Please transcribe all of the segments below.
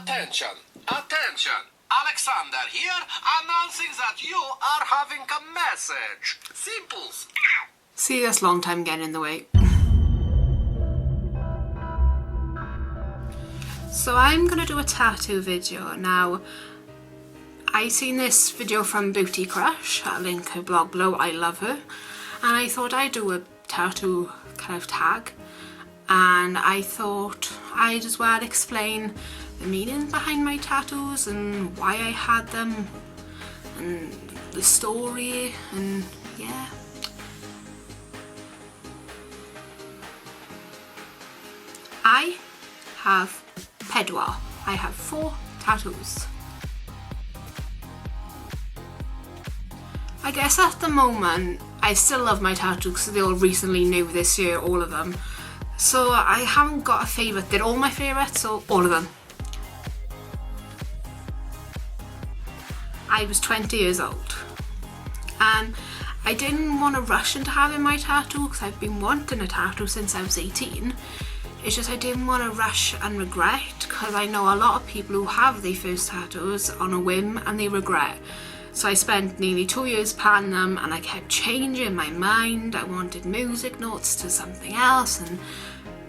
Attention, attention! Alexander here, announcing that you are having a message. Simples. See, that's long time getting in the way. So I'm gonna do a tattoo video. Now, I seen this video from Beauty Crush. I'll link her blog below, I love her. And I thought I'd do a tattoo kind of tag. And I thought I'd as well explain the meaning behind my tattoos and why I had them and the story and yeah. I have pedwar. I have 4 tattoos. I guess at the moment I still love my tattoos because they all recently new this year, all of them. So I haven't got a favourite. They're all my favourites, so all of them. I was 20 years old and I didn't want to rush into having my tattoo because I've been wanting a tattoo since I was 18. It's just I didn't want to rush and regret because I know a lot of people who have their first tattoos on a whim and they regret. So I spent nearly 2 years planning them and I kept changing my mind. I wanted music notes to something else, and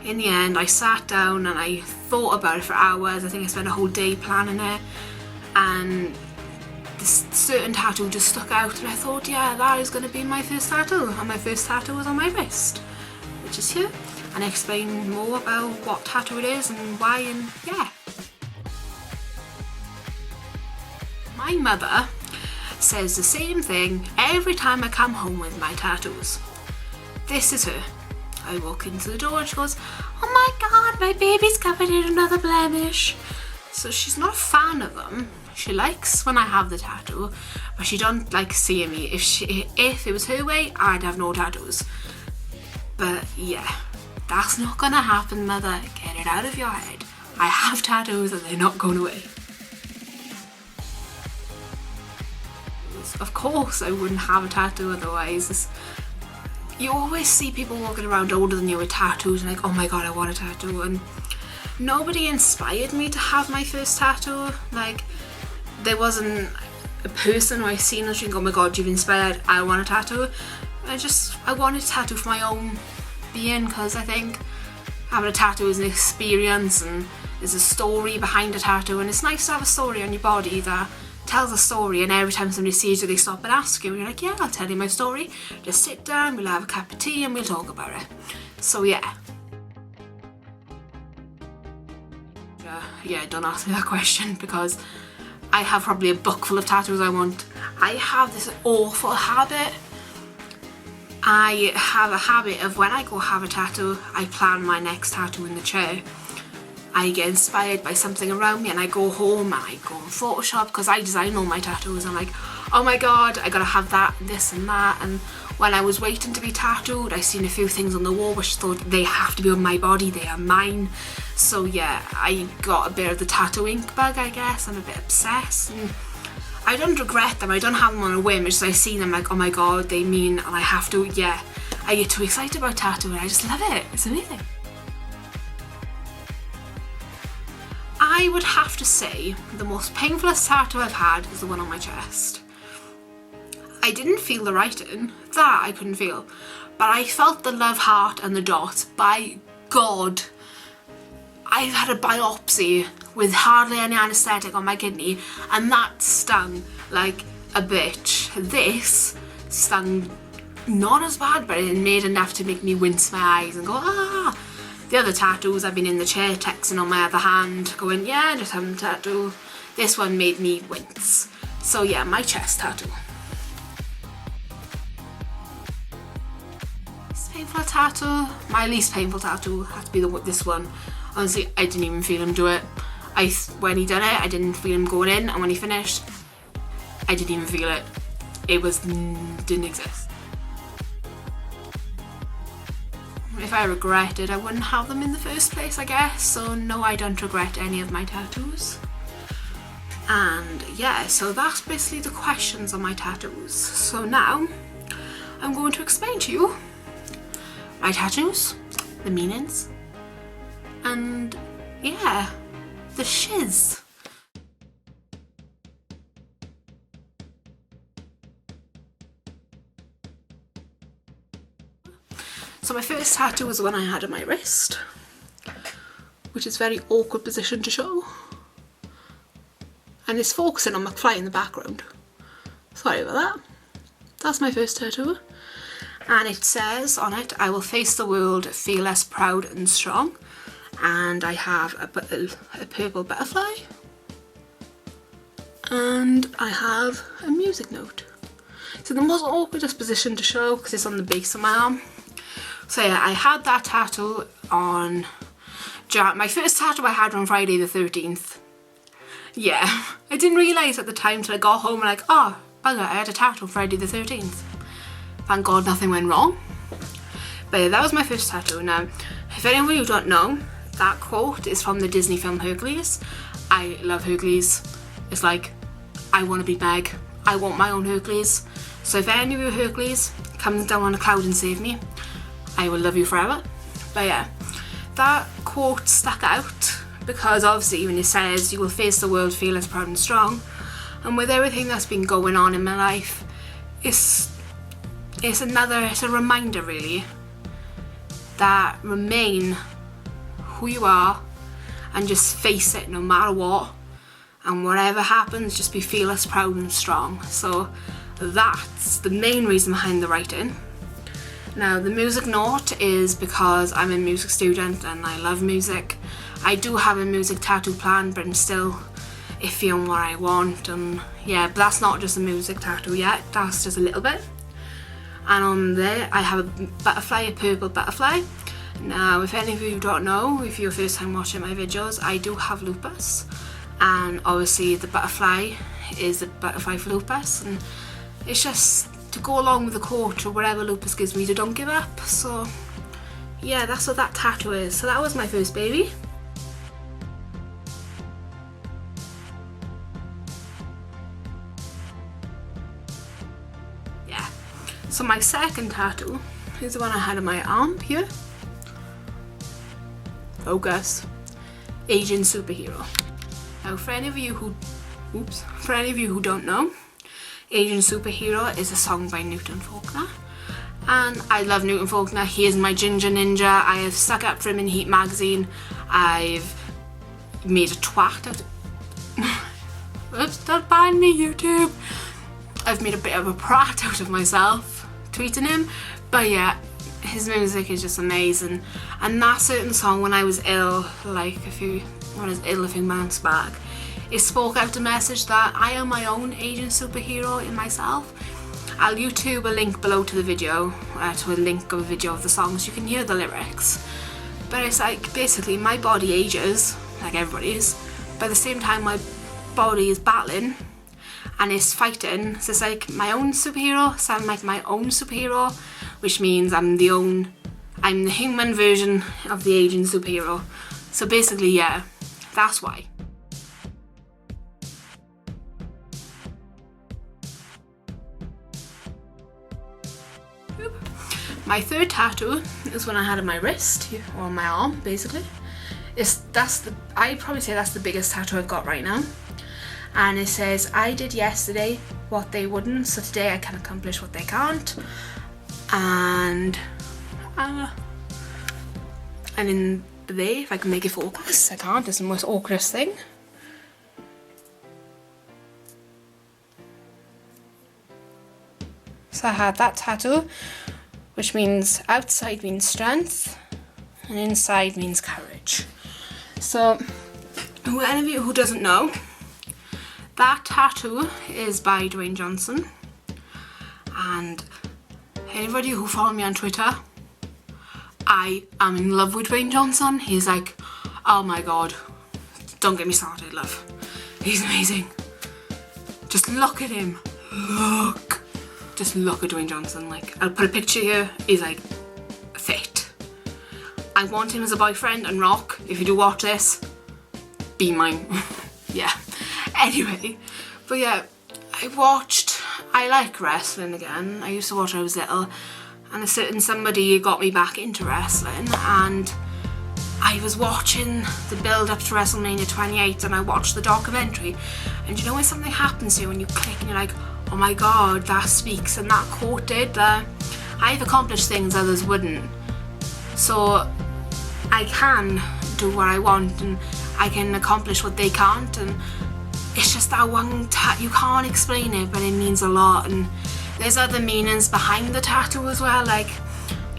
in the end I sat down and I thought about it for hours. I think I spent a whole day planning it, and this certain tattoo just stuck out and I thought, yeah, that is going to be my first tattoo. And my first tattoo was on my wrist, which is here. And I explain more about what tattoo it is and why, and yeah. My mother says the same thing every time I come home with my tattoos. This is her. I walk into the door and she goes, "Oh my god, my baby's covered in another blemish." So she's not a fan of them. She likes when I have the tattoo, but she don't like seeing me. If it was her way, I'd have no tattoos. But yeah, that's not gonna happen, mother. Get it out of your head. I have tattoos and they're not going away. Of course I wouldn't have a tattoo otherwise. You always see people walking around older than you with tattoos and like, oh my god, I want a tattoo. And nobody inspired me to have my first tattoo. Like, there wasn't a person who I seen and think, oh my god, you've inspired, I want a tattoo. I wanted a tattoo for my own being, because I think having a tattoo is an experience and there's a story behind a tattoo, and it's nice to have a story on your body that tells a story, and every time somebody sees you they stop and ask you and you're like, yeah, I'll tell you my story. Just sit down, we'll have a cup of tea and we'll talk about it. So yeah. Yeah, don't ask me that question because I have probably a book full of tattoos I want. I have this awful habit. I have a habit of when I go have a tattoo, I plan my next tattoo in the chair. I get inspired by something around me and I go home and I go on Photoshop because I design all my tattoos. I'm like, oh my god, I gotta have that, this and that. And when I was waiting to be tattooed, I seen a few things on the wall which thought they have to be on my body, they are mine. So yeah, I got a bit of the tattoo ink bug, I guess. I'm a bit obsessed and I don't regret them. I don't have them on a whim. It's just I see them like, oh my god, they mean, and I have to, yeah. I get too excited about tattooing. I just love it. It's amazing. I would have to say the most painfulest tattoo I've had is the one on my chest. I didn't feel the writing, that I couldn't feel, but I felt the love heart and the dot. By God, I've had a biopsy with hardly any anaesthetic on my kidney and that stung like a bitch. This stung not as bad, but it made enough to make me wince my eyes and go, ah. The other tattoos, I've been in the chair texting on my other hand going, yeah, just having a tattoo. This one made me wince. So yeah, my chest tattoo. Least painful tattoo? My least painful tattoo had to be this one. Honestly, I didn't even feel him do it. When he done it, I didn't feel him going in, and when he finished, I didn't even feel it. It didn't exist. If I regretted, I wouldn't have them in the first place, I guess. So no, I don't regret any of my tattoos. And yeah, so that's basically the questions on my tattoos. So now I'm going to explain to you my tattoos, the meanings, and yeah, the shiz. So my first tattoo was the one I had on my wrist, which is a very awkward position to show. And it's focusing on McFly in the background. Sorry about that. That's my first tattoo. And it says on it, I will face the world fearless, proud and strong. And I have a purple butterfly. And I have a music note. So the most awkwardest position to show because it's on the base of my arm. So yeah, I had that tattoo on... My first tattoo I had on Friday the 13th. Yeah, I didn't realise at the time till I got home and like, oh, bugger, I had a tattoo on Friday the 13th. Thank God nothing went wrong. But yeah, that was my first tattoo. Now, if any of you don't know, that quote is from the Disney film Hercules. I love Hercules. It's like, I want to be Meg. I want my own Hercules. So if any of you Hercules comes down on a cloud and save me, I will love you forever. But yeah, that quote stuck out because obviously when it says you will face the world fearless, proud and strong, and with everything that's been going on in my life, it's a reminder really that remain who you are and just face it no matter what, and whatever happens just be fearless, proud and strong. So that's the main reason behind the writing. Now the music note is because I'm a music student and I love music. I do have a music tattoo planned, but I'm still iffy on what I want, and yeah, but that's not just a music tattoo yet, that's just a little bit. And on there I have a butterfly, a purple butterfly. Now if any of you don't know, if you're first time watching my videos, I do have lupus, and obviously the butterfly is the butterfly for lupus, and it's just to go along with the quote or whatever lupus gives me to don't give up. So yeah, that's what that tattoo is. So that was my first baby. Yeah, so my second tattoo is the one I had on my arm here. Focus. Asian superhero. Now for any of you who don't know, Asian Superhero is a song by Newton Faulkner, and I love Newton Faulkner. He is my ginger ninja. I have stuck up for him in Heat magazine. I've made a twat out of... Oops, don't ban me, YouTube. I've made a bit of a prat out of myself tweeting him, but yeah, his music is just amazing. And that certain song, when I was ill, a few months back, it spoke out a message that I am my own Asian superhero in myself. I'll YouTube a link below to the video, to a link of a video of the song so you can hear the lyrics. But it's like, basically my body ages, like everybody's, but at the same time my body is battling and it's fighting. So it's like my own superhero, so I'm like my own superhero, which means I'm the human version of the Asian superhero. So basically, yeah, that's why. My third tattoo is one I had on my wrist, or on my arm, basically. I'd probably say that's the biggest tattoo I've got right now. And it says, I did yesterday what they wouldn't, so today I can accomplish what they can't. And in there, if I can make it focus, I can't, it's the most awkwardest thing. So I had that tattoo, which means outside means strength and inside means courage. So, any of you who doesn't know, that tattoo is by Dwayne Johnson, and anybody who follows me on Twitter, I am in love with Dwayne Johnson. He's like, oh my god, don't get me started, love. He's amazing. Just look at him. Just look at Dwayne Johnson. Like, I'll put a picture here. He's like fit. I want him as a boyfriend and rock. If you do watch this, be mine. Yeah. Anyway, but yeah, I like wrestling again. I used to watch when I was little, and a certain somebody got me back into wrestling, and I was watching the build up to WrestleMania 28 and I watched the documentary, and you know when something happens to you and you click and you're like, oh my god, that speaks, and that quote did that. I've accomplished things others wouldn't, So I can do what I want and I can accomplish what they can't, and it's just that one tattoo, you can't explain it, but it means a lot. And there's other meanings behind the tattoo as well, like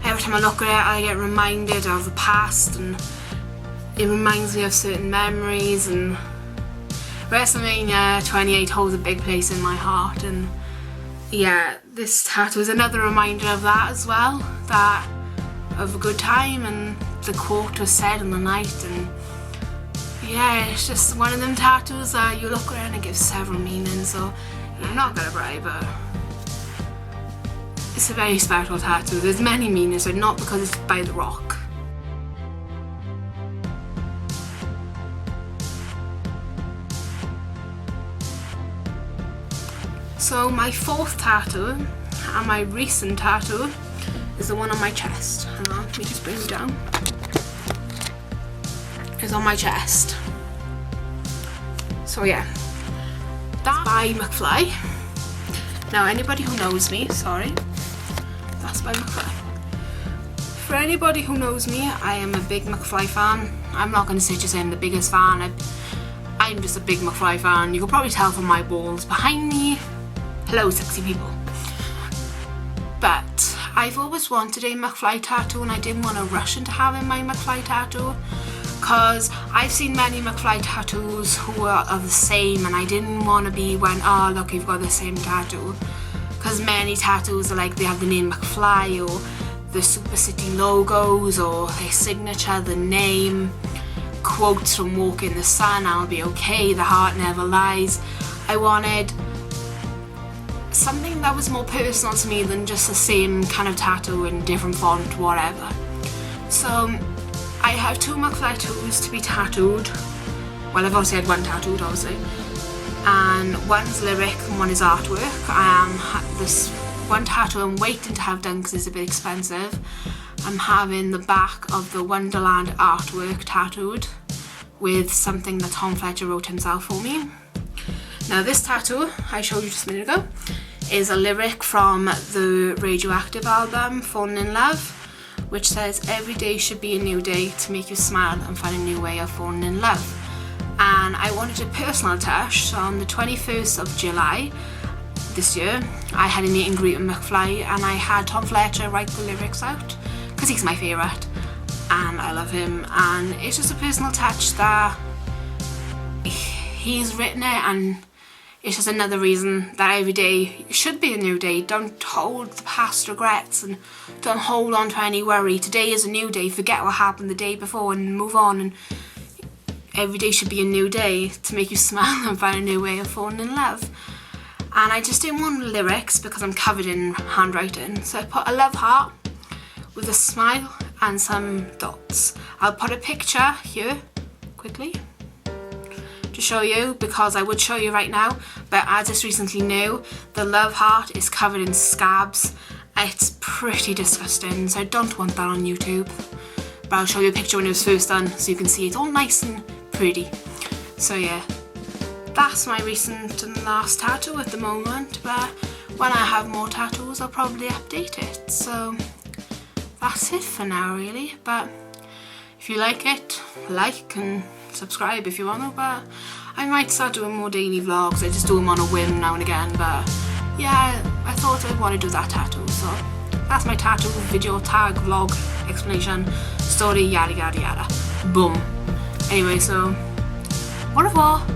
every time I look at it I get reminded of the past, and it reminds me of certain memories, and WrestleMania 28 holds a big place in my heart. And yeah, this tattoo is another reminder of that as well, that of a good time, and the quote was said on the night. And yeah, it's just one of them tattoos that you look around and it gives several meanings. So I'm not gonna brag, but it's a very special tattoo. There's many meanings, but not because it's by The Rock. So my fourth tattoo, and my recent tattoo, is the one on my chest. Hang on, let me just bring it down. It's on my chest. So yeah, that's by McFly. Now anybody who knows me, sorry, that's by McFly. For anybody who knows me, I am a big McFly fan. I'm not going to say just I'm the biggest fan. I'm just a big McFly fan. You can probably tell from my balls behind me. Hello, sexy people. But I've always wanted a McFly tattoo, and I didn't want to rush into having my McFly tattoo, because I've seen many McFly tattoos who are the same, and I didn't want to be when, oh look, you've got the same tattoo, because many tattoos are like they have the name McFly or the Super City logos or their signature, the name, quotes from Walk in the Sun, I'll be okay, the heart never lies. I wanted something that was more personal to me than just the same kind of tattoo in different font, whatever. So I have two McFly tattoos to be tattooed. Well, I've obviously had one tattooed, obviously, and one's lyric and one is artwork. This one tattoo I'm waiting to have done because it's a bit expensive. I'm having the back of the Wonderland artwork tattooed with something that Tom Fletcher wrote himself for me. Now this tattoo I showed you just a minute ago is a lyric from the Radioactive album, Falling in Love, which says, every day should be a new day to make you smile and find a new way of falling in love. And I wanted a personal touch, so on the 21st of July this year I had a meet and greet with McFly, and I had Tom Fletcher write the lyrics out because he's my favourite and I love him, and it's just a personal touch that he's written it, and it's just another reason that every day should be a new day. Don't hold the past regrets and don't hold on to any worry. Today is a new day. Forget what happened the day before and move on. And every day should be a new day to make you smile and find a new way of falling in love. And I just didn't want lyrics because I'm covered in handwriting. So I put a love heart with a smile and some dots. I'll put a picture here quickly to show you, because I would show you right now, but I just recently knew the love heart is covered in scabs. It's pretty disgusting, so I don't want that on YouTube, but I'll show you a picture when it was first done so you can see it's all nice and pretty. So yeah, that's my recent and last tattoo at the moment, but when I have more tattoos I'll probably update it. So that's it for now really, but if you like it, like and subscribe if you want to, but I might start doing more daily vlogs. I just do them on a whim now and again, but yeah, I thought I'd want to do that tattoo, so that's my tattoo video, tag, vlog, explanation, story, yada yada yada, boom. Anyway, so au revoir.